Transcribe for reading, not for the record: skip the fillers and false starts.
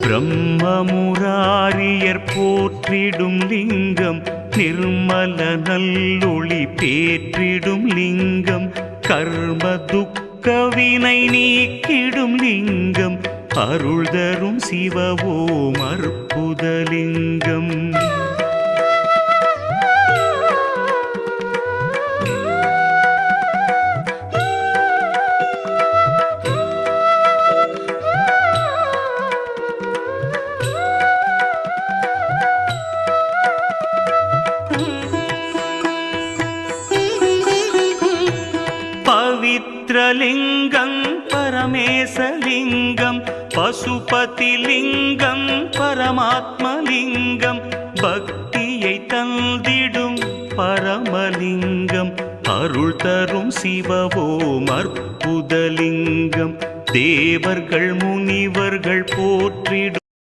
பிரம்மமுராரியர் போற்றிடும் லிங்கம் நிர்மல நல்லொளி பேற்றிடும் லிங்கம் கர்ம துக்க வினை நீக்கிடும் லிங்கம் அருள் தரும் சிவவோம் அற்புதலிங்கம். பவித்ரலிங்கம் பரமேசலிங்கம் பசுபதிலிங்கம் பரமாத்மலிங்கம் பக்தியை தந்திடும் பரமலிங்கம் அருள் தரும் சிவவோம் அற்புதலிங்கம் தேவர்கள் முனிவர்கள் போற்றிடும்